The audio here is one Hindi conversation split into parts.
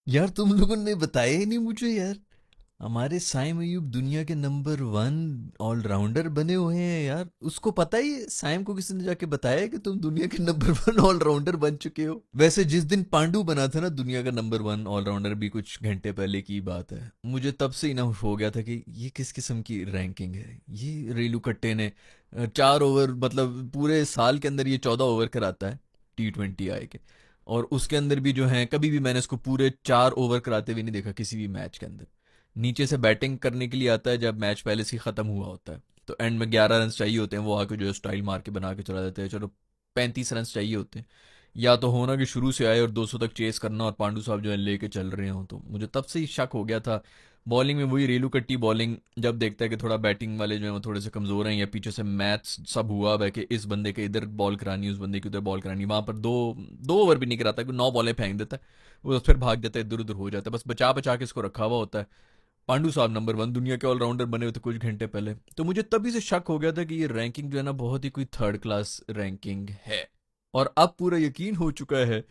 यार तुम लोगों ने बताया ही नहीं मुझे यार। हमारे साइम अयूब दुनिया के नंबर 1 ऑलराउंडर बने हुए हैं यार। उसको पता ही है, साइम को किसी ने जाके बताया कि तुम दुनिया के नंबर 1 ऑलराउंडर बन चुके हो। वैसे जिस दिन पांडु बना था ना दुनिया का नंबर 1 ऑलराउंडर, भी कुछ घंटे पहले की बात है, मुझे तब से ही ना हो गया था कि ये किस किस्म की रैंकिंग है। ये रेलू कट्टे ने 4 ओवर, मतलब पूरे साल के अंदर ये 14 ओवर कराता है T20 आए के। और उसके अंदर भी जो है, कभी भी मैंने इसको पूरे 4 ओवर कराते हुए नहीं देखा किसी भी मैच के अंदर। नीचे से बैटिंग करने के लिए आता है जब मैच पहले से ही खत्म हुआ होता है। तो एंड में 11 रन चाहिए होते हैं, वो आके जो है स्टाइल मार के बना के चला देते हैं। चलो 35 रन चाहिए होते हैं, या तो होना कि शुरू से आए और 200 तक चेस करना और पांडु साहब जो है लेके चल रहे हो। तो मुझे तब से ही शक हो गया था। बॉलिंग में वही रेलू कट्टी बॉलिंग, जब देखता है कि थोड़ा बैटिंग वाले जो है वो थोड़े से कमजोर हैं, या पीछे से मैच सब हुआ है कि इस बंदे के इधर बॉल करानी, उस बंदे की उधर बॉल करानी, वहां पर दो 2 ओवर भी नहीं कराता, 9 बॉलें फेंक देता है। वो फिर भाग जाता है, इधर उधर हो जाता है, बस बचा बचा के इसको रखा हुआ होता है। पांडु साहब नंबर 1 दुनिया के ऑलराउंडर बने हुए थे कुछ घंटे पहले। तो मुझे तभी से शक हो गया था कि ये रैंकिंग जो है ना बहुत ही कोई थर्ड क्लास रैंकिंग है। और अब पूरा यकीन हो चुका है,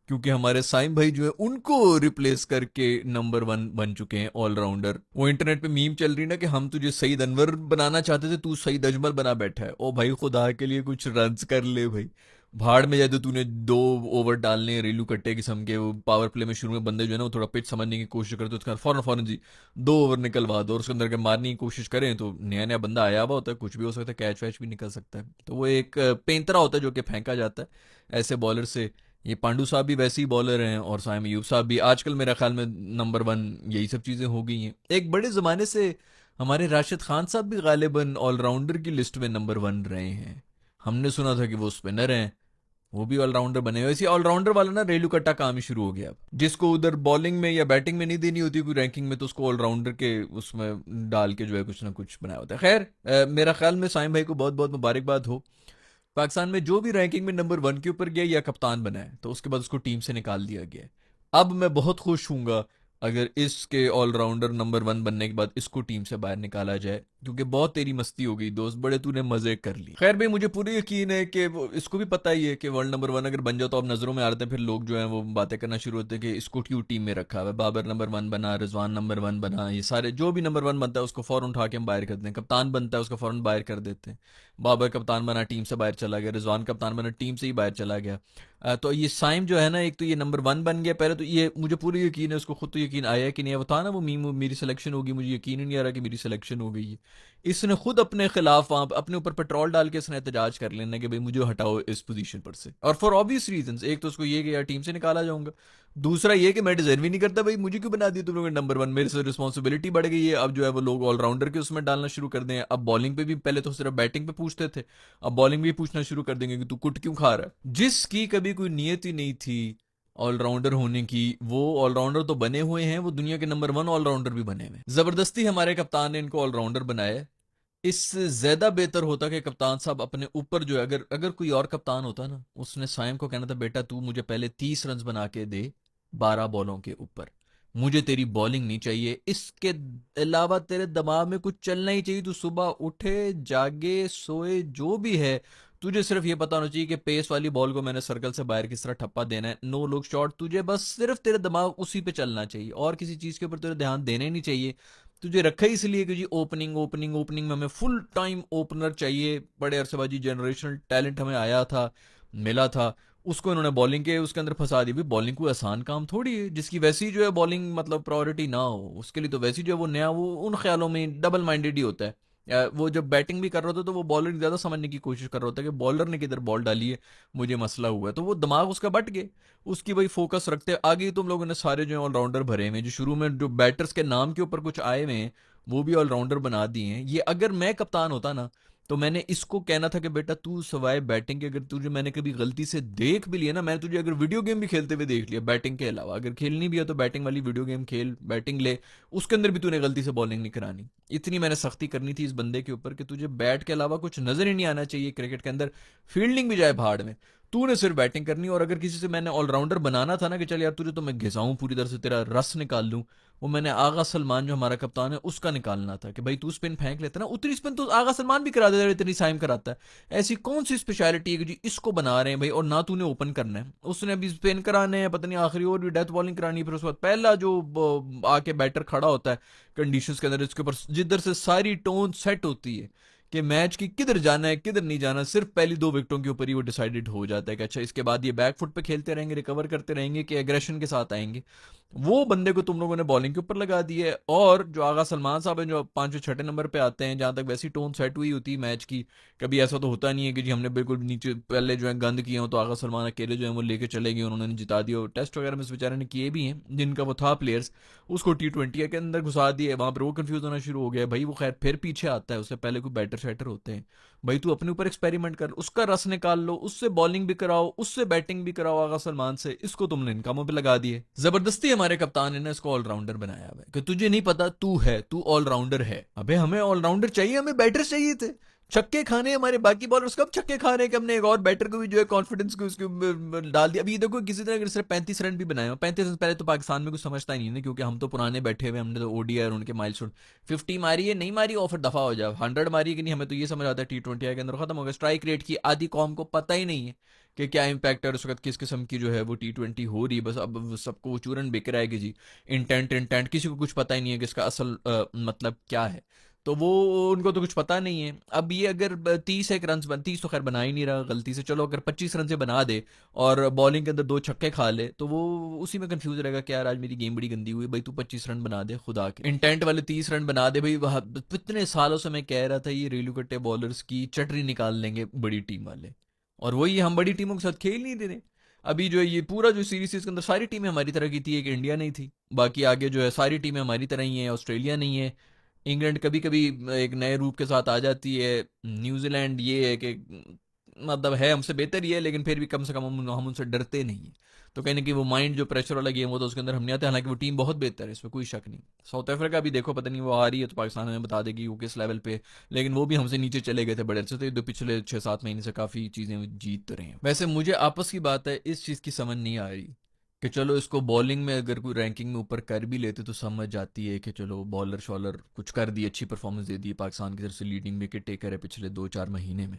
क्योंकि हमारे साइम भाई जो है उनको रिप्लेस करके नंबर 1 बन चुके हैं ऑलराउंडर। वो इंटरनेट पे मीम चल रही ना कि हम तुझे सईद अनवर बनाना चाहते थे, तू सईद अजमल बना बैठा है। ओ भाई खुदा के लिए कुछ रन्स कर ले भाई। भाड़ में जाए तो तूने 2 ओवर डालने हैं रेलू कट्टे किस्म के। वो पावर प्ले में शुरू में बंदे जो है ना वो थोड़ा पिच समझने की कोशिश करते, उसके बाद फौरन फौरन जी 2 ओवर निकलवा दो, और उसके अंदर के मारने की कोशिश करें तो नया नया बंदा आया हुआ होता है, कुछ भी हो सकता है, कैच वैच भी निकल सकता है। तो वो एक पेंतरा होता है जो कि फेंका जाता है ऐसे बॉलर से। ये पांडु साहब भी वैसे ही बॉलर हैं, और साइम अयूब साहब भी आजकल मेरा ख्याल में नंबर 1। यही सब चीज़ें हो गई हैं। एक बड़े ज़माने से हमारे राशिद खान साहब भी गालिबन ऑलराउंडर की लिस्ट में नंबर 1 रहे हैं। हमने सुना था कि वो स्पिनर हैं, वो भी ऑलराउंडर बने हुए। इसी ऑलराउंडर वाला ना रेलू कट्टा काम ही शुरू हो गया अब। जिसको उधर बॉलिंग में या बैटिंग में नहीं देनी होती कोई रैंकिंग में, तो उसको ऑलराउंडर के उसमें डाल के जो है कुछ ना कुछ बनाया होता है। खैर, मेरा ख्याल में साइम भाई को बहुत बहुत मुबारकबाद हो। पाकिस्तान में जो भी रैंकिंग में नंबर 1 के ऊपर गया या कप्तान बना है, तो उसके बाद उसको टीम से निकाल दिया गया है। अब मैं बहुत खुश हूंगा अगर इसके ऑलराउंडर नंबर 1 बनने के बाद इसको टीम से बाहर निकाला जाए, क्योंकि बहुत तेरी मस्ती हो गई दोस्त, बड़े तूने मजे कर लिए। खैर भाई, मुझे पूरी यकीन है कि इसको भी पता ही है कि वर्ल्ड नंबर 1 अगर बन जाओ तो अब नजरों में आ रहे हैं, फिर लोग जो है वो बातें करना शुरू होते हैं कि इसको क्यों टीम में रखा है। बाबर नंबर 1 बना, रिजवान नंबर 1 बना, ये सारे जो भी नंबर 1 बनता है उसको फौरन उठा के हम बाहर कर दें। कप्तान बनता है उसको फौरन बाहर कर देते हैं। बाबर कप्तान बना, टीम से बाहर चला गया। रिजवान कप्तान बना, टीम से ही बाहर चला गया। तो ये साइम जो है ना, एक तो ये नंबर 1 बन गया पहले, तो ये मुझे पूरी यकीन है, उसको खुद तो यकीन आया कि नहीं है। वो था ना वो मीम, मेरी सिलेक्शन होगी, मुझे यकीन ही नहीं आ रहा कि मेरी सिलेक्शन हो गई है। इसने खुद अपने खिलाफ वहां अपने ऊपर पेट्रोल डाल के इसने एहतजाज कर लेना कि भाई मुझे हटाओ इस पोजीशन पर से, और फॉर ऑब्वियस रीजंस। एक तो उसको ये कि यार टीम से निकाला जाऊंगा, दूसरा ये कि मैं डिजर्व ही नहीं करता भाई, मुझे क्यों बना दिया तुम लोगों ने नंबर 1, मेरे से रिस्पॉन्सिबिलिटी बढ़ गई है। अब जो है वो लोग ऑलराउंडर के उसमें डालना शुरू कर दें। अब बॉलिंग पे भी, पहले तो सिर्फ बैटिंग पे पूछते थे, अब बॉलिंग भी पूछना शुरू कर देंगे कि तू कुट क्यों खा रहा है। जिसकी कभी कोई नियत ही नहीं थी ऑलराउंडर होने की, वो ऑलराउंडर तो बने हुए हैं, वो दुनिया के नंबर 1 ऑलराउंडर भी बने हुए हैं। जबरदस्ती हमारे कप्तान ने इनको ऑलराउंडर बनाया है। इससे ज्यादा बेहतर होता कि कप्तान साहब अपने ऊपर जो है, अगर अगर कोई और कप्तान होता ना, उसने साइम को कहना था बेटा तू मुझे पहले 30 रन बना के दे 12 बॉलों के ऊपर, मुझे तेरी बॉलिंग नहीं चाहिए, इसके अलावा तेरे दिमाग में कुछ चलना ही चाहिए। तू सुबह उठे, जागे, सोए, जो भी है, तुझे सिर्फ ये पता होना चाहिए कि पेस वाली बॉल को मैंने सर्कल से बाहर किस तरह ठप्पा देना है, नो लुक शॉट। तुझे बस सिर्फ तेरे दिमाग उसी पे चलना चाहिए, और किसी चीज के ऊपर तुझे ध्यान देना ही नहीं चाहिए। तुझे रखा ही इसलिए कि जी ओपनिंग ओपनिंग ओपनिंग में हमें फुल टाइम ओपनर चाहिए। बड़े अरसे बाद जी जनरेशनल टैलेंट हमें आया था, मिला था, उसको इन्होंने बॉलिंग के उसके अंदर फंसा दी। भी बॉलिंग कोई आसान काम थोड़ी है, जिसकी वैसी जो है बॉलिंग मतलब प्रायोरिटी ना हो उसके लिए तो वैसी जो है वो नया, वो उन ख्यालों में डबल माइंडेड ही होता है। वो जब बैटिंग भी कर रहा होता तो वो बॉलर ज़्यादा समझने की कोशिश कर रहा होता है कि बॉलर ने किधर बॉल डाली है, मुझे मसला हुआ है। तो वो दिमाग उसका बट गए, उसकी वही फोकस रखते आगे। तुम लोगों ने सारे जो ऑलराउंडर भरे हुए हैं, जो शुरू में जो बैटर्स के नाम के ऊपर कुछ आए हुए हैं, वो भी ऑलराउंडर बना दिए हैं। ये अगर मैं कप्तान होता ना, तो मैंने इसको कहना था कि बेटा तू सवाए बैटिंग के, अगर तुझे मैंने कभी गलती से देख भी लिया ना, मैंने तुझे अगर वीडियो गेम भी खेलते हुए देख लिया बैटिंग के अलावा, अगर खेलनी भी है तो बैटिंग वाली वीडियो गेम खेल, बैटिंग ले, उसके अंदर भी तूने गलती से बॉलिंग नहीं करानी। इतनी मैंने सख्ती करनी थी इस बंदे के ऊपर कि तुझे बैट के अलावा कुछ नजर ही नहीं आना चाहिए क्रिकेट के अंदर। फील्डिंग भी जाए भाड़ में, तूने सिर्फ बैटिंग करनी। और अगर किसी से मैंने ऑलराउंडर बनाना था ना कि चल यार तुझे तो मैं घिसाऊं पूरी तरह से, तेरा रस निकाल लूं, वो मैंने आगा सलमान जो हमारा कप्तान है उसका निकालना था कि भाई तू स्पिन फेंक लेता ना, उतनी स्पिन तो आगा सलमान भी करा देता है इतनी साइम कराता है। ऐसी कौन सी स्पेशलिटी है कि जी इसको बना रहे हैं भाई, और ना तूने ओपन करना है, उसने अभी स्पिन कराने हैं पता नहीं आखिरी और भी डेथ बॉलिंग करानी है, फिर उसके बाद पहला जो आके बैटर खड़ा होता है कंडीशंस के अंदर, इसके ऊपर जिधर से सारी टोन सेट होती है कि मैच की किधर जाना है किधर नहीं जाना, सिर्फ पहली 2 विकेटों के ऊपर ही वो डिसाइडेड हो जाता है कि अच्छा इसके बाद ये बैक फुट पे खेलते रहेंगे, रिकवर करते रहेंगे कि एग्रेशन के साथ आएंगे। वो बंदे को तुम लोगों ने बॉलिंग के ऊपर लगा दी है। और जो आगा सलमान साहब हैं जो 5वें 6ठे नंबर पे आते हैं, जहां तक वैसी टोन सेट हुई होती है मैच की, कभी ऐसा तो होता नहीं है कि जी हमने बिल्कुल नीचे पहले जो है गंद किए हो तो आगा सलमान अकेले जो है वो लेके चले गए, उन्होंने जिता दिया। टेस्ट वगैरह में इस बेचारे ने किए भी हैं जिनका वो था प्लेयर्स, उसको T20 के अंदर घुसा दिए, वहां पर वो कंफ्यूज होना शुरू हो गया भाई। वो खैर फिर पीछे आता है, उससे पहले कोई बैटर शैटर होते हैं। भाई तू अपने ऊपर एक्सपेरिमेंट कर, उसका रस निकाल लो, उससे बॉलिंग भी कराओ, उससे बैटिंग भी कराओ आगा सलमान से, इसको तुमने इन कामों पे लगा दिए। जबरदस्ती हमारे कप्तान ने इसको ऑलराउंडर बनाया हुआ है कि तुझे नहीं पता तू है, तू ऑलराउंडर है। अबे हमें ऑलराउंडर चाहिए, हमें बैटर चाहिए थे। छक्के खाने हमारे बाकी बॉलर्स कब छक्के खा रहे हैं कि हमने एक और बैटर को भी जो है कॉन्फिडेंस को उसके डाल दिया। अभी ये देखो किसी तरह अगर सिर्फ 35 रन भी बनाए हो, 35 रन पहले तो पाकिस्तान में कुछ समझता ही नहीं है क्योंकि हम तो पुराने बैठे हुए, हमने तो ODI और उनके माइलस्टोन 50 मारी है नहीं मारी और फिर दफा हो जाए, 100 मारी है कि नहीं, हमें तो ये समझ आता है T20 के अंदर खत्म हो गया। स्ट्राइक रेट की आधी कौम को पता ही नहीं है कि क्या इम्पैक्ट है उस वक्त किस किस्म की जो है वो T20 हो रही है। बस अब सबको वो चूरन बिक रहा है कि जी इंटेंट इंटेंट, किसी को कुछ पता ही नहीं है कि इसका असल मतलब क्या है। तो वो उनको तो कुछ पता नहीं है। अब ये अगर 30 एक रन 30 तो खैर बना ही नहीं रहा गलती से, चलो अगर 25 रन से बना दे और बॉलिंग के अंदर 2 छक्के खा ले तो वो उसी में कंफ्यूज रहेगा कि यार आज मेरी गेम बड़ी गंदी हुई। भाई तू 25 रन बना दे खुदा के, इंटेंट वाले 30 रन बना दे भाई। वह इतने सालों से मैं कह रहा था ये रेलू कट्टे बॉलर्स की चटरी निकाल लेंगे बड़ी टीम वाले, और वही हम बड़ी टीमों के साथ खेल नहीं दे रहे। अभी जो है ये पूरा जो सीरीज इसके अंदर सारी टीमें हमारी तरह की थी, एक इंडिया नहीं थी, बाकी आगे जो है सारी टीमें हमारी तरह ही हैं। ऑस्ट्रेलिया नहीं है, इंग्लैंड कभी कभी एक नए रूप के साथ आ जाती है, न्यूजीलैंड ये है कि मतलब है हमसे बेहतर ही है लेकिन फिर भी कम से कम हम उनसे डरते नहीं हैं। तो कहीं ना कहीं वो माइंड जो प्रेशर वाला गेम होता है उसके अंदर हम नहीं आते, हालांकि वो टीम बहुत बेहतर है, इसमें कोई शक नहीं। साउथ अफ्रीका भी देखो पता नहीं वो आ रही है तो पाकिस्तान हमें बता देगी वो किस लेवल पे, लेकिन वो भी हमसे नीचे चले गए थे बड़े अच्छे थे, तो पिछले 6-7 महीने से काफ़ी चीज़ें जीत रहे हैं। वैसे मुझे आपस की बात है इस चीज़ की समझ नहीं आ रही कि चलो इसको बॉलिंग में अगर कोई रैंकिंग में ऊपर कर भी लेते तो समझ जाती है कि चलो बॉलर शॉलर कुछ कर दी, अच्छी परफॉर्मेंस दे दी, पाकिस्तान की तरफ से लीडिंग विकेट टेकर है पिछले 2-4 महीने में।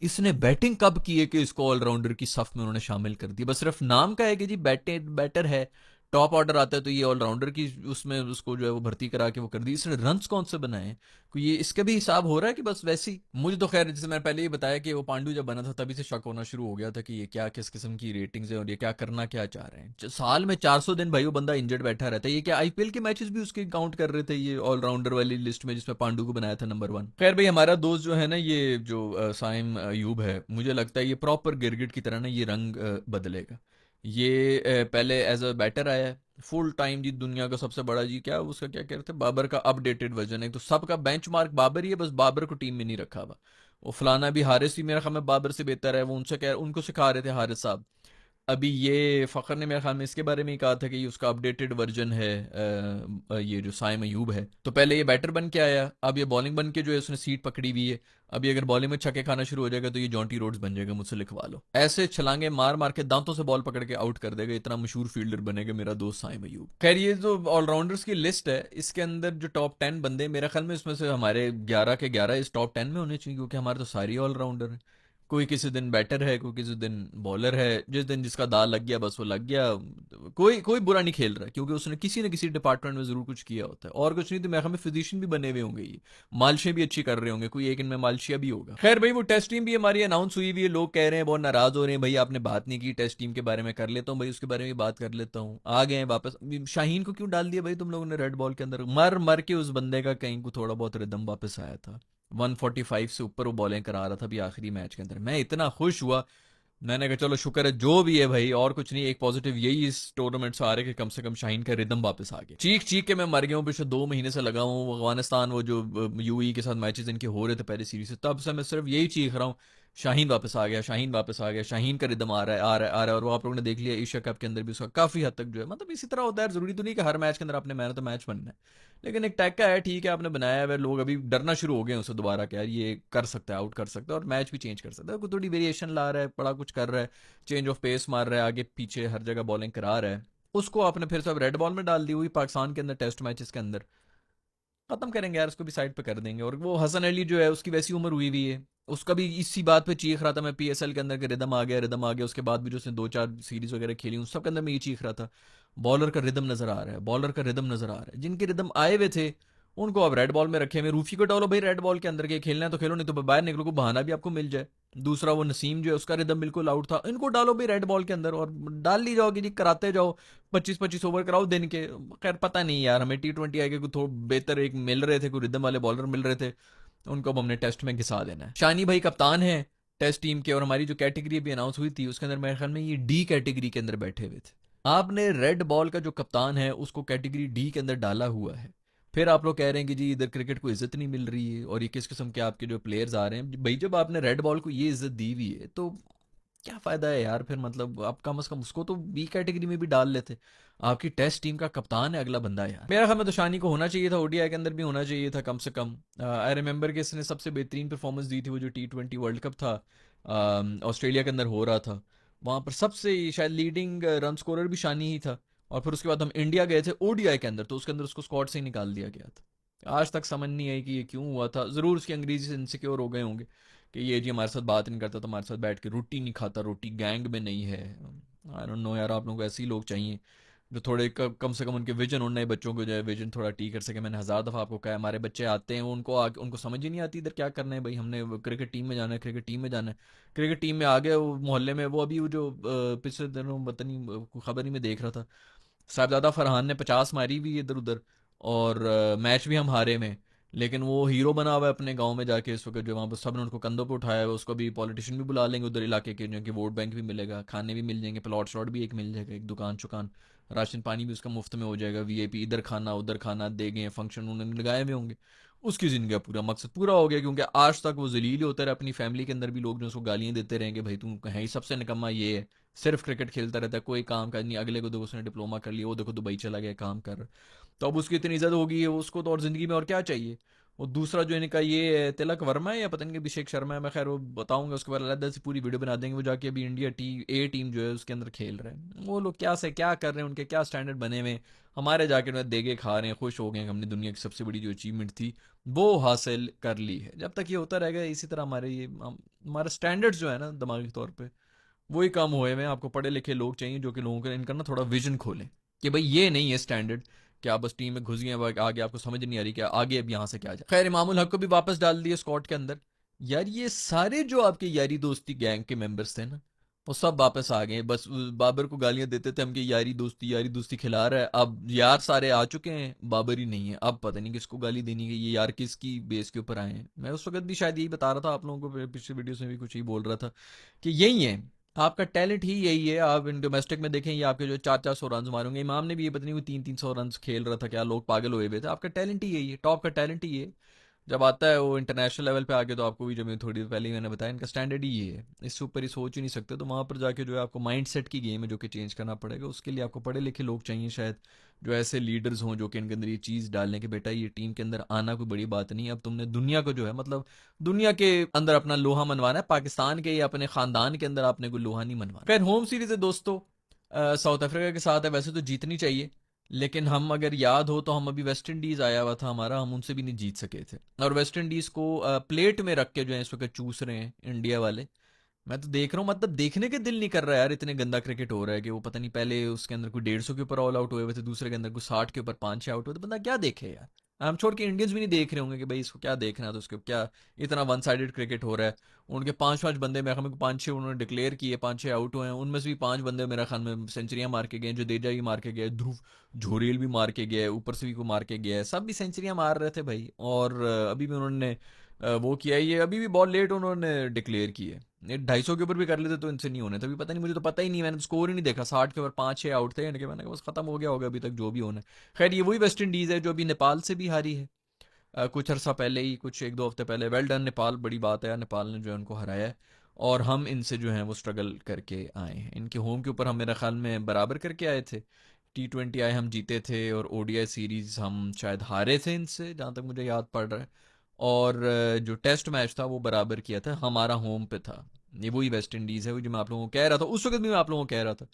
इसने बैटिंग कब की है कि इसको ऑलराउंडर की सफ में उन्होंने शामिल कर दिया? बस सिर्फ नाम का है कि जी बैटर है, टॉप ऑर्डर आता है तो ये ऑलराउंडर की उसमें उसको जो है वो भर्ती करा के वो कर दी। इसने रन्स कौन से बनाए हैं? कोई ये इसका भी हिसाब हो रहा है कि बस वैसे ही? मुझे तो खैर जैसे मैंने पहले ही बताया कि वो पांडु जब बना था तभी से शक होना शुरू हो गया था कि ये क्या किस किस्म की रेटिंग्स है और ये क्या करना क्या चाह रहे हैं। साल में 400 दिन भाई वो बंदा इंजर्ड बैठा रहता है, ये क्या IPL के मैचेस भी उसके काउंट कर रहे थे ये ऑलराउंडर वाली लिस्ट में जिसमें पांडु को बनाया था नंबर 1? खैर भाई हमारा दोस्त जो है ना ये जो साइम अयूब है, मुझे लगता है ये प्रॉपर गिरगिट की तरह ना ये रंग बदलेगा। ये पहले एज अ बैटर आया है फुल टाइम जी, दुनिया का सबसे बड़ा जी क्या उसका क्या कहते हैं बाबर का अपडेटेड वर्जन है, तो सबका बेंचमार्क बाबर ही है, बस बाबर को टीम में नहीं रखा हुआ। वो फलाना भी हारिस ही मेरा ख्याल में बाबर से बेहतर है, वो उनसे कह उनको सिखा रहे थे हारिस साहब। अभी ये फ़खर ने मेरे ख्याल में इसके बारे में ही कहा था कि ये उसका अपडेटेड वर्जन है, ये जो साइम अयूब है। तो पहले ये बैटर बन के आया, अब ये बॉलिंग बन के जो है उसने सीट पकड़ी हुई है। अभी अगर बॉलिंग में छक्के खाना शुरू हो जाएगा तो ये जॉन्टी रोड्स बन जाएगा, मुझसे लिखवा लो। ऐसे छलांगे मार मार के दांतों से बॉल पकड़ के आउट कर देगा, इतना मशहूर फील्डर बनेगा मेरा दोस्त साइम अयूब। खैर ये जो ऑलराउंडर्स की लिस्ट है इसके अंदर जो टॉप 10 बंदे मेरे ख्याल में इसमें से हमारे 11 के 11 इस टॉप 10 में होने चाहिए, क्योंकि हमारे तो सारे ऑलराउंडर हैं। कोई किसी दिन बैटर है, कोई किसी दिन बॉलर है, जिस दिन जिसका दाल लग गया बस वो लग गया। कोई कोई बुरा नहीं खेल रहा क्योंकि उसने किसी न किसी डिपार्टमेंट में जरूर कुछ किया होता है, और कुछ नहीं तो मेरे ख्याल में फिजिशियन भी बने हुए होंगे, ये मालशे भी अच्छी कर रहे होंगे, कोई एक इनमें मालशिया भी होगा। खैर भाई वो टेस्ट टीम भी हमारी अनाउंस हुई हुई है, लोग कह रहे हैं बहुत नाराज हो रहे हैं भाई आपने बात नहीं की टेस्ट टीम के बारे में, कर लेता हूँ भाई उसके बारे में बात कर लेता हूँ। आ गए हैं वापस, शाहीन को क्यों डाल दिया भाई तुम लोगों ने रेड बॉल के अंदर? मर मर के उस बंदे का कहीं को थोड़ा बहुत रिदम वापस आया था, 145 से ऊपर वो बॉलिंग करा रहा था अभी आखिरी मैच के अंदर, मैं इतना खुश हुआ। मैंने कहा चलो शुक्र है जो भी है भाई, और कुछ नहीं, एक पॉजिटिव यही इस टूर्नामेंट से आ रहे कि कम से कम शाहीन का रिदम वापस आ गया। चीख चीख के मैं मर गया हूँ, पिछले 2 महीने से लगा हूँ अफगानिस्तान वो जो UAE के साथ मैचेस इनके हो रहे थे पहले सीरीज से, तब से मैं सिर्फ यही चीख रहा हूँ शाहीन वापस आ गया, शाहीन वापस आ गया, शाहीन का रिदम आ रहा है, आ रहा है, आ रहा है। और वो आप लोगों ने देख लिया एशिया कप के अंदर भी उसका काफ़ी हद तक जो है, मतलब इसी तरह होता है। ज़रूरी तो नहीं कि हर मैच के अंदर आपने मैन ऑफ द मैच बनना है, लेकिन एक टैग का है, ठीक है, आपने बनाया है। लोग अभी डरना शुरू हो गए हैं उससे दोबारा कि यार ये कर सकता है, आउट कर सकता है और मैच भी चेंज कर सकता है। कोई थोड़ी वेरिएशन ला रहा है, बड़ा कुछ कर रहा है, चेंज ऑफ पेस मार रहा है, आगे पीछे हर जगह बॉलिंग करा रहा है, उसको आपने फिर सब रेड बॉल में डाल दी हुई पाकिस्तान के अंदर टेस्ट मैचेस के अंदर। खत्म करेंगे यार, उसको भी साइड पे कर देंगे। और वो हसन अली जो है, उसकी वैसी उम्र हुई हुई है, उसका भी इसी बात पे चीख रहा था मैं पीएसएल के अंदर, के रिदम आ गया, रिदम आ गया। उसके बाद भी जो उसने दो चार सीरीज वगैरह खेली, उन सब के अंदर मैं ये चीख रहा था, बॉलर का रिदम नजर आ रहा है, बॉलर का रिदम नजर आ रहा है। जिनके रिदम आए हुए थे उनको अब रेड बॉल में रखे हुए। रूफी को डालो भाई रेड बॉल के अंदर, के खेलना है तो खेलो, नहीं तो बाहर निकलो, को बहाना भी आपको मिल जाए। दूसरा वो नसीम जो है, उसका रिदम बिल्कुल आउट था, इनको डालो भाई रेड बॉल के अंदर और डाल ली जाओगी जी, कराते जाओ, 25-25 ओवर कराओ दिन के। खैर पता नहीं यार, हमें T20 आगे को थोड़ा बेहतर एक मिल रहे थे, कोई रिदम वाले बॉलर मिल रहे थे, उनको अब हमने टेस्ट में घिसा देना है। शानी भाई कप्तान है टेस्ट टीम के, और हमारी जो कैटेगरी भी अनाउंस हुई थी उसके अंदर मेरे ख्याल में ये डी कैटेगरी के अंदर बैठे हुए थे। आपने रेड बॉल का जो कप्तान है उसको कैटेगरी डी के अंदर डाला हुआ है, फिर आप लोग कह रहे हैं कि जी इधर क्रिकेट को इज्जत नहीं मिल रही है और ये किस किस्म के आपके जो प्लेयर्स आ रहे हैं। भाई जब आपने रेड बॉल को ये इज्जत दी हुई है तो क्या फायदा है यार, फिर मतलब आप कम से कम उसको तो बी कैटेगरी में भी डाल लेते। आपकी टेस्ट टीम का कप्तान है अगला बंदा यार। मेरा ख्याल में तो शानी को होना चाहिए था, ओडीआई के अंदर भी होना चाहिए था कम से कम। आई रिमेंबर कि इसने सबसे बेहतरीन परफॉर्मेंस दी थी वो जो T20 वर्ल्ड कप था, ऑस्ट्रेलिया के अंदर हो रहा था, वहाँ पर सबसे शायद लीडिंग रन स्कोरर भी शानी ही था। और फिर उसके बाद हम इंडिया गए थे ओडीआई के अंदर, तो उसके अंदर उसको स्क्वाड से ही निकाल दिया गया था। आज तक समझ नहीं आई कि ये क्यों हुआ था। ज़रूर उसकी अंग्रेजी से इनसिक्योर हो गए होंगे कि ये जी हमारे साथ बात नहीं करता, तो हमारे साथ बैठ के रोटी नहीं खाता, रोटी गैंग में नहीं है। आई डोंट नो यार, आप लोगों को ऐसे ही लोग चाहिए जो थोड़े कम से कम उनके विजन, उन नए बच्चों को जो है विजन थोड़ा टी कर सके। मैंने हज़ार दफ़ा आपको कहा है, हमारे बच्चे आते हैं उनको समझ ही नहीं आती इधर क्या करना है। भाई हमने क्रिकेट टीम में जाना है, क्रिकेट टीम में जाना है, क्रिकेट टीम में आ गए वो मोहल्ले में। वो अभी वो जो पिछले दिनों पता नहीं खबर ही में देख रहा था, साहबजादा फरहान ने 50 मारी भी इधर उधर, और मैच भी हम हारे में, लेकिन वो हीरो बना हुआ है अपने गांव में जाके इस वक्त। जो वहाँ पर सब ने उनको कंधों पे उठाया है, उसको भी पॉलिटिशियन भी बुला लेंगे उधर इलाके के, जो कि वोट बैंक भी मिलेगा, खाने भी मिल जाएंगे, प्लॉट शॉट भी एक मिल जाएगा, एक दुकान चुकान, राशन पानी भी उसका मुफ्त में हो जाएगा, वीआईपी इधर खाना उधर खाना देंगे, फंक्शन उन्होंने लगाए हुए होंगे। उसकी ज़िंदगी का पूरा मकसद पूरा हो गया, क्योंकि आज तक वो जलील होता रहा। अपनी फैमिली के अंदर भी लोग जो उसको गालियाँ देते रहेंगे, भाई तुम है ही सबसे निकम्मा ये है, सिर्फ क्रिकेट खेलता रहता है, कोई काम काज नहीं। अगले को देखो उसने डिप्लोमा कर लिया, वो देखो दुबई चला गया काम कर। तो अब उसकी इतनी इज्जत होगी है उसको, तो और ज़िंदगी में और क्या चाहिए। और दूसरा जो इनका ये है, तिलक वर्मा है या पता नहीं अभिषेक शर्मा है, मैं खैर वो बताऊंगा उसके बाद अलग से पूरी वीडियो बना देंगे। वो जाके अभी इंडिया ए टीम जो है उसके अंदर खेल रहे हैं। वो लोग क्या से क्या कर रहे हैं, उनके क्या स्टैंडर्ड बने हुए हैं। हमारे जाके उन्हें देगे खा रहे हैं, खुश हो गए कि हमने दुनिया की सबसे बड़ी जो अचीवमेंट थी वो हासिल कर ली है। जब तक ये होता रहेगा इसी तरह हमारे ये हमारा स्टैंडर्ड्स जो है ना दिमागी तौर पर वही कम हुए हुए हैं। आपको पढ़े लिखे लोग चाहिए जो कि लोगों को इनका ना थोड़ा विजन खोलें कि भाई ये नहीं है स्टैंडर्ड कि आप बस टीम में घुस गए, आगे आपको समझ नहीं आ रही कि आगे अब यहाँ से क्या जाए। खैर इमामुल हक को भी वापस डाल दिए स्क्वाड के अंदर। यार ये सारे जो आपके यारी दोस्ती गैंग के मेंबर्स थे ना, वो सब वापस आ गए। बस बाबर को गालियां देते थे हम कि यारी दोस्ती खिला रहा है, अब यार सारे आ चुके हैं, बाबर ही नहीं है। अब पता नहीं किसको गाली देनी है, ये यार किसकी बेस के ऊपर आए हैं। मैं उस वक्त भी शायद यही बता रहा था आप लोगों को, पिछले वीडियो में भी कुछ ही बोल रहा था कि यही है आपका टैलेंट ही यही है। आप इन डोमेस्टिक में देखें, ये आपके जो 400 रन मारेंगे, इमाम ने भी ये पता नहीं 300 रन खेल रहा था, क्या लोग पागल हुए हुए थे। आपका टैलेंट ही यही है, टॉप का टैलेंट ही है। जब आता है वो इंटरनेशनल लेवल पे आके, तो आपको भी जब मैं थोड़ी देर पहले ही मैंने बताया, इनका स्टैंडर्ड ही ये है, इससे ऊपर ही सोच ही नहीं सकते। तो वहाँ पर जाके जो है आपको माइंड सेट की गेम है जो कि चेंज करना पड़ेगा। उसके लिए आपको पढ़े लिखे लोग चाहिए शायद, जो ऐसे लीडर्स हों जो कि इनके अंदर ये चीज़ डालने के बेटा ये टीम के अंदर आना कोई बड़ी बात नहीं है। अब तुमने दुनिया को जो है मतलब दुनिया के अंदर अपना लोहा मनवाना है, पाकिस्तान के या अपने ख़ानदान के अंदर आपने कोई लोहा नहीं मनवाना। खैर होम सीरीज़ है दोस्तों, साउथ अफ्रीका के साथ है, वैसे तो जीतनी चाहिए, लेकिन हम अगर याद हो तो हम अभी वेस्ट इंडीज़ आया हुआ था हमारा, हम उनसे भी नहीं जीत सके थे। और वेस्ट इंडीज़ को प्लेट में रख के जो है इस वक्त चूस रहे हैं इंडिया वाले। मैं तो देख रहा हूँ, मतलब देखने के दिल नहीं कर रहा है यार, इतने गंदा क्रिकेट हो रहा है कि वो पता नहीं पहले उसके अंदर कोई 150 के ऊपर ऑल आउट हुए हुए थे, दूसरे के अंदर कोई 60 के ऊपर 5-6 आउट हुए थे। बंदा क्या देखे यार। आई एम श्योर कि इंडियंस भी नहीं देख रहे होंगे कि भाई इसको क्या देखना है, तो उसको क्या इतना वन साइडेड क्रिकेट हो रहा है। उनके 5-5 बंदे मेरे ख्याल में 5-6 उन्होंने डिक्लेयर किए, 5-6 आउट हुए हैं, उनमें से भी 5 बंदे मेरे ख्याल में सेंचुरियां मार के गए। जडेजा भी मार के गए, ध्रुव झोरेल भी मार के गया, ऊपर से भी को मार के गया है, सब भी सेंचुरियां मार रहे थे भाई। और अभी भी उन्होंने वो किया है, ये अभी भी बहुत लेट उन्होंने डिक्लेयर की है। ये 250 के ऊपर भी कर लेते तो इनसे नहीं होने थे। अभी पता नहीं, मुझे तो पता ही नहीं, मैंने स्कोर ही नहीं देखा। 60 के ऊपर 5-6 आउट थे इनके, मैंने कहा बस खत्म हो गया होगा अभी तक जो भी होना है। खैर ये वही वेस्ट इंडीज़ है जो अभी नेपाल से भी हारी है कुछ अर्सा पहले ही, कुछ 1-2 हफ्ते पहले। वेल डन नेपाल, बड़ी बात है यार, नेपाल ने जो है उनको हराया है। और हम इनसे जो है वो स्ट्रगल करके आए हैं। इनके होम के ऊपर हम मेरा ख्याल में बराबर करके आए थे, T20 आए हम जीते थे, और ODI सीरीज़ हम शायद हारे थे इनसे जहाँ तक मुझे याद पड़ रहा है। और जो टेस्ट मैच था वो बराबर किया था, हमारा होम पे था। ये वही वेस्ट इंडीज़ है, वो जो मैं आप लोगों को कह रहा था उस वक्त भी, मैं आप लोगों को कह रहा था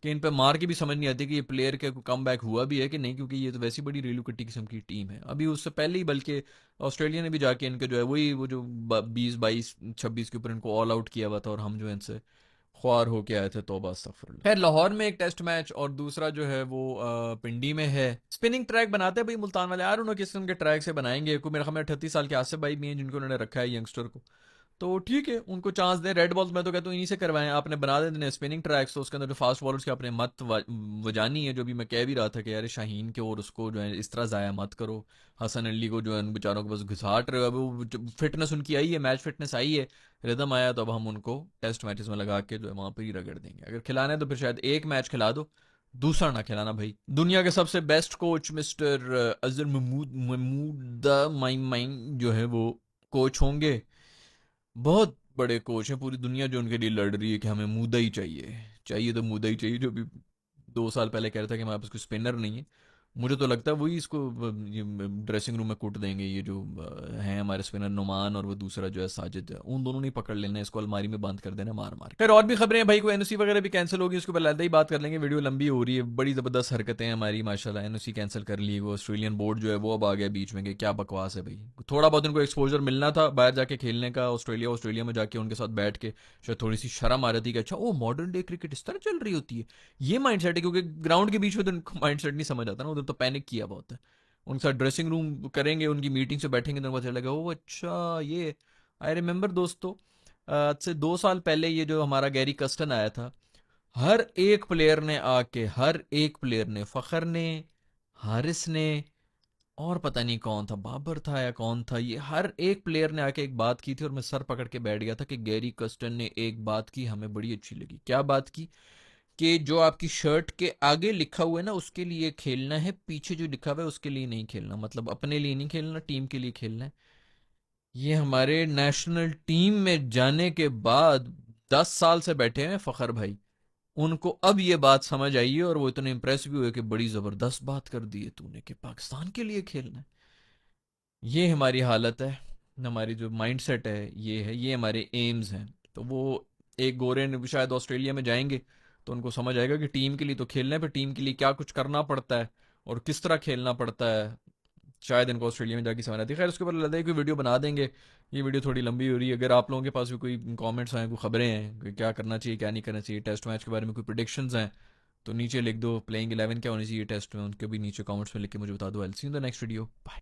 कि इन पे मार के भी समझ नहीं आती कि ये प्लेयर के कम बैक हुआ भी है कि नहीं, क्योंकि ये तो वैसी बड़ी रेलू कट्टी किस्म की टीम है। अभी उससे पहले ही बल्कि ऑस्ट्रेलिया ने भी जाके इनके जो है वही वो जो 20 22 26 के ऊपर इनको ऑल आउट किया हुआ था, और हम जो है इनसे ख्वार होके आए थे। तौबा अस्तगफुरुल्लाह। खैर, लाहौर में एक टेस्ट मैच और दूसरा जो है वो पिंडी में है। स्पिनिंग ट्रैक बनाते हैं भाई मुल्तान वाले, यार उन्होंने किस किस्म के ट्रैक से बनाएंगे। कोई मेरा ख्याल में 38 साल के आसिफ भाई भी हैं जिनको उन्होंने रखा है यंगस्टर को। तो ठीक है, उनको चांस दें। रेड बॉल्स मैं तो कहता हूँ इन्हीं से करवाएं। आपने बना देने स्पिनिंग ट्रैक्स, तो उसके अंदर जो फास्ट बॉलर्स के अपने मत वजानी है, जो भी मैं कह भी रहा था कि यार शाहीन के और उसको जो है इस तरह ज़ाया मत करो। हसन अली को जो है उन बेचारों को बस घुसाट रहे हो। अब वो फिटनेस उनकी आई है, मैच फिटनेस आई है, रिदम आया, तो अब हम उनको टेस्ट मैचेस में लगा के जो है वहाँ पर ही रगड़ देंगे। अगर खिलाना है तो फिर शायद एक मैच खिला दो, दूसरा ना खिलाना भाई। दुनिया के सबसे best coach mister Azhar Mahmood mine mine जो है वो कोच होंगे। बहुत बड़े कोच हैं, पूरी दुनिया जो उनके लिए लड़ रही है कि हमें मूदा ही चाहिए। चाहिए तो मूदा ही चाहिए, जो भी 2 साल पहले कह रहा था कि हमारे पास कोई स्पिनर नहीं है। मुझे तो लगता है वही इसको ड्रेसिंग रूम में कूट देंगे। ये जो हैं हमारे स्पिनर नुमान, और वो दूसरा जो है साजिद है, उन दोनों ने पकड़ लेना है, इसको अलमारी में बंद कर देना मार मार। फिर और भी खबरें हैं भाई, कोई NOC वगैरह भी कैंसिल होगी, उसके ऊपर अलग ही बात कर लेंगे। वीडियो लंबी हो रही है, बड़ी ज़बरदस्त हरकतें हैं हमारी माशाल्लाह। NOC कैंसिल कर ली, वो ऑस्ट्रेलियन बोर्ड जो है वो अब आ गया बीच में कि क्या बकवास है भाई। थोड़ा बहुत उनको एक्सपोजर मिलना था बाहर जाके खेलने का, ऑस्ट्रेलिया में जाके उनके साथ बैठ के शायद थोड़ी सी शर्म आ रही थी कि अच्छा ओ मॉडर्न डे क्रिकेट इस तरह चल रही होती है। ये माइंडसेट है, क्योंकि ग्राउंड के बीच में तो उनको माइंडसेट नहीं समझ आता ना, उधर तो पैनिक किया बहुत है। उनके साथ ड्रेसिंग रूम करेंगे, उनकी मीटिंग से बैठेंगे तो उनको पता चलेगा ओ अच्छा ये। आई रिमेंबर दोस्तों, आज से 2 साल पहले ये जो हमारा गैरी कस्टन आया था, हर एक प्लेयर ने आके, हर एक प्लेयर ने, फ़खर ने, हारिस ने, और पता नहीं कौन था, बाबर था या कौन था, ये हर एक प्लेयर ने आके एक बात की थी, और मैं सर पकड़ के बैठ गया था कि गैरी कस्टन ने एक बात की हमें बड़ी अच्छी लगी। क्या बात की? कि जो आपकी शर्ट के आगे लिखा हुआ है ना उसके लिए खेलना है, पीछे जो लिखा हुआ है उसके लिए नहीं खेलना। मतलब अपने लिए नहीं खेलना, टीम के लिए खेलना है। ये हमारे नेशनल टीम में जाने के बाद 10 साल से बैठे हैं फ़खर भाई, उनको अब ये बात समझ आई है, और वो इतने इंप्रेस भी हुए कि बड़ी ज़बरदस्त बात कर दी है तूने कि पाकिस्तान के लिए खेलना है। ये हमारी हालत है, हमारी जो माइंडसेट है ये है, ये हमारे एम्स हैं। तो वो एक गोरे ने शायद ऑस्ट्रेलिया में जाएंगे तो उनको समझ आएगा कि टीम के लिए तो खेलना है, पर टीम के लिए क्या कुछ करना पड़ता है और किस तरह खेलना पड़ता है। शायद इनको ऑस्ट्रेलिया में जाके समझ आती है। खैर, उसके ऊपर लगा कोई वीडियो बना देंगे। ये वीडियो थोड़ी लंबी हो रही है। अगर आप लोगों के पास भी कोई कमेंट्स हैं, कोई खबरें हैं कि क्या करना चाहिए क्या नहीं करना चाहिए, टेस्ट मैच के बारे में कोई प्रिडिक्शंस हैं, तो नीचे लिख दो। प्लेइंग 11 क्या होनी चाहिए टेस्ट में, उनके भी नीचे कमेंट्स में लिख के मुझे बता दो। I will see you in the next video. Bye.